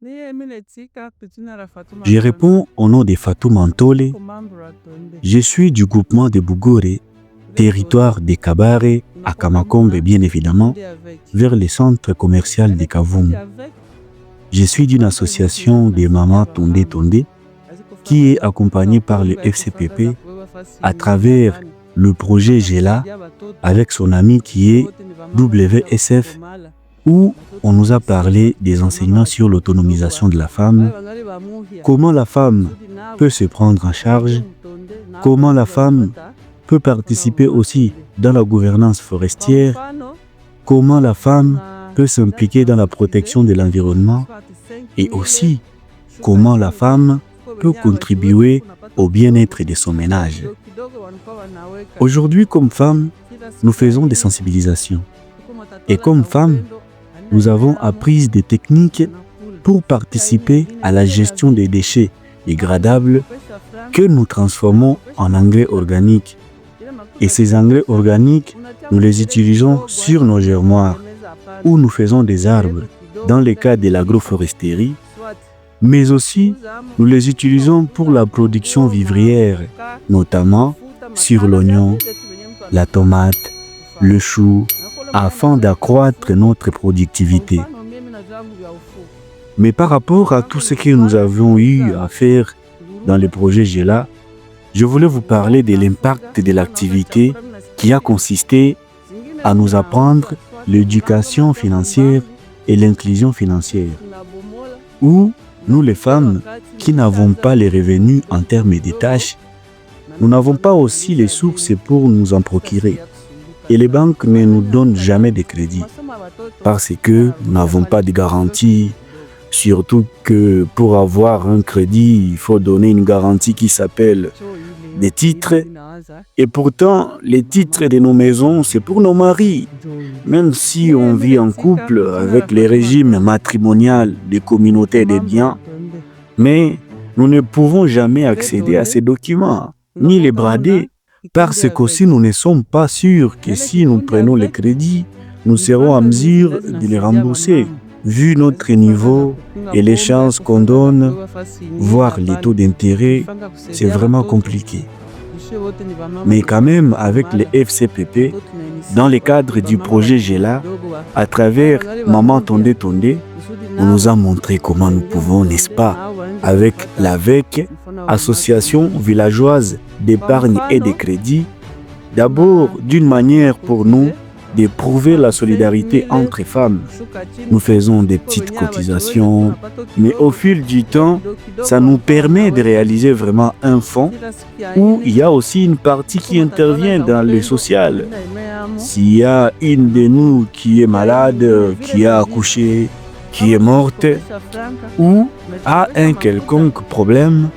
Je réponds au nom de Fatou Mantole. Je suis du groupement de Bugore, territoire de Kabare, à Kamakombe bien évidemment, vers le centre commercial de Kavumu. Je suis d'une association des mamans Tondé Tondé qui est accompagnée par le FCPP à travers le projet GELA avec son ami qui est WSF, où on nous a parlé des enseignements sur l'autonomisation de la femme, comment la femme peut se prendre en charge, comment la femme peut participer aussi dans la gouvernance forestière, comment la femme peut s'impliquer dans la protection de l'environnement et aussi comment la femme peut contribuer au bien-être de son ménage. Aujourd'hui, comme femmes, nous faisons des sensibilisations. Et comme femmes, nous avons appris des techniques pour participer à la gestion des déchets dégradables que nous transformons en engrais organiques. Et ces engrais organiques, nous les utilisons sur nos germoirs où nous faisons des arbres dans le cas de l'agroforesterie, mais aussi nous les utilisons pour la production vivrière, notamment sur l'oignon, la tomate, le chou, afin d'accroître notre productivité. Mais par rapport à tout ce que nous avons eu à faire dans le projet GELA, je voulais vous parler de l'impact de l'activité qui a consisté à nous apprendre l'éducation financière et l'inclusion financière, où nous les femmes qui n'avons pas les revenus en termes de tâches, nous n'avons pas aussi les sources pour nous en procurer. Et les banques ne nous donnent jamais de crédit parce que nous n'avons pas de garantie. Surtout que pour avoir un crédit, il faut donner une garantie qui s'appelle des titres. Et pourtant, les titres de nos maisons, c'est pour nos maris. Même si on vit en couple avec les régimes matrimoniaux des communautés des biens, mais nous ne pouvons jamais accéder à ces documents, ni les brader. Parce qu'aussi nous ne sommes pas sûrs que si nous prenons le crédit, nous serons en mesure de les rembourser. Vu notre niveau et les chances qu'on donne, voire les taux d'intérêt, c'est vraiment compliqué. Mais quand même, avec les FCPP, dans le cadre du projet GELA, à travers Maman Tondé Tondé, on nous a montré comment nous pouvons, n'est-ce pas, avec l'AVEC, Association villageoise d'épargne et de crédit, d'abord d'une manière pour nous de prouver la solidarité entre femmes. Nous faisons des petites cotisations, mais au fil du temps, ça nous permet de réaliser vraiment un fonds où il y a aussi une partie qui intervient dans le social. S'il y a une de nous qui est malade, qui a accouché, qui est morte ou a un quelconque problème,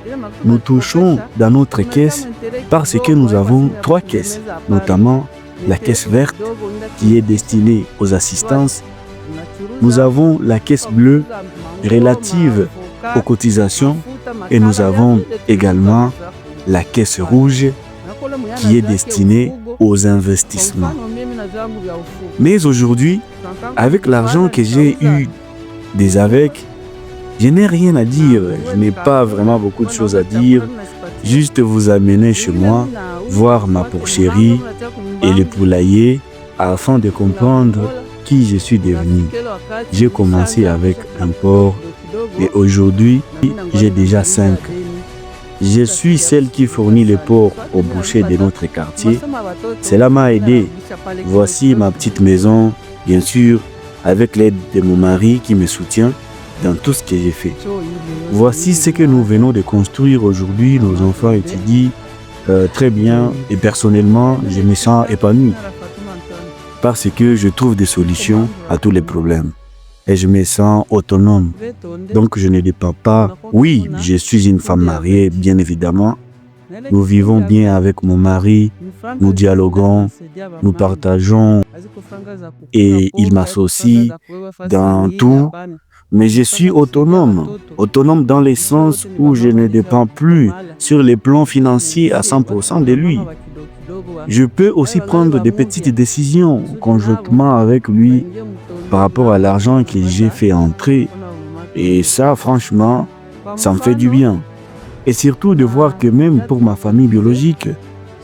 nous touchons dans notre caisse parce que nous avons 3 caisses, notamment la caisse verte qui est destinée aux assistances. Nous avons la caisse bleue relative aux cotisations et nous avons également la caisse rouge qui est destinée aux investissements. Mais aujourd'hui, avec l'argent que j'ai eu des AVEC, je n'ai rien à dire, je n'ai pas vraiment beaucoup de choses à dire, juste vous amener chez moi, voir ma porcherie et le poulailler afin de comprendre qui je suis devenu. J'ai commencé avec un porc et aujourd'hui, j'ai déjà 5. Je suis celle qui fournit les porcs aux bouchers de notre quartier. Cela m'a aidé. Voici ma petite maison, bien sûr, avec l'aide de mon mari qui me soutient dans tout ce que j'ai fait. Voici ce que nous venons de construire aujourd'hui. Nos enfants étudient très bien et personnellement, je me sens épanoui parce que je trouve des solutions à tous les problèmes et je me sens autonome. Donc je ne dépends pas. Oui, je suis une femme mariée, bien évidemment. Nous vivons bien avec mon mari, nous dialoguons, nous partageons et il m'associe dans tout. Mais je suis autonome dans le sens où je ne dépends plus sur les plans financiers à 100% de lui. Je peux aussi prendre des petites décisions conjointement avec lui par rapport à l'argent que j'ai fait entrer. Et ça, franchement, ça me fait du bien. Et surtout de voir que même pour ma famille biologique,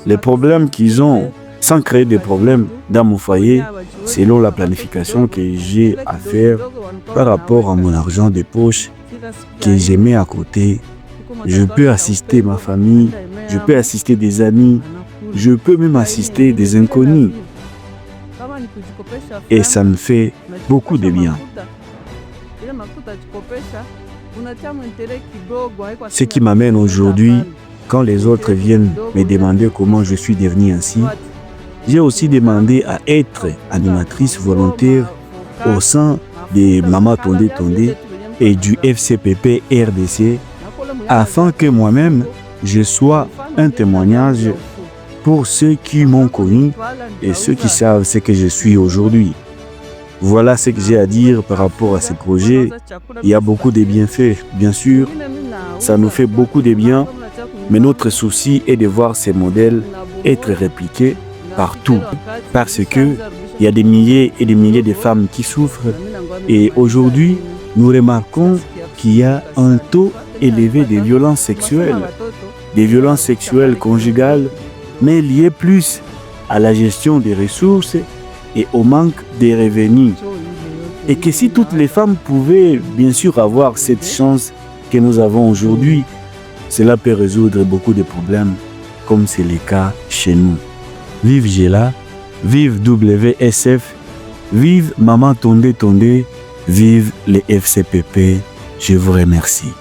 les problèmes qu'ils ont, sans créer des problèmes dans mon foyer, selon la planification que j'ai à faire par rapport à mon argent de poche que j'ai mis à côté, je peux assister ma famille, je peux assister des amis, je peux même assister des inconnus. Et ça me fait beaucoup de bien. Ce qui m'amène aujourd'hui, quand les autres viennent me demander comment je suis devenu ainsi, j'ai aussi demandé à être animatrice volontaire au sein de Maman Tondé Tondé et du FCPP RDC, afin que moi-même, je sois un témoignage pour ceux qui m'ont connu et ceux qui savent ce que je suis aujourd'hui. Voilà ce que j'ai à dire par rapport à ce projet. Il y a beaucoup de bienfaits, bien sûr. Ça nous fait beaucoup de bien, mais notre souci est de voir ces modèles être répliqués partout. Parce que il y a des milliers et des milliers de femmes qui souffrent. Et aujourd'hui, nous remarquons qu'il y a un taux élevé de violences sexuelles conjugales, mais liées plus à la gestion des ressources et au manque de revenus. Et que si toutes les femmes pouvaient bien sûr avoir cette chance que nous avons aujourd'hui, cela peut résoudre beaucoup de problèmes, comme c'est le cas chez nous. Vive Gela, vive WSF, vive Maman Tondé Tondé, vive les FCPP. Je vous remercie.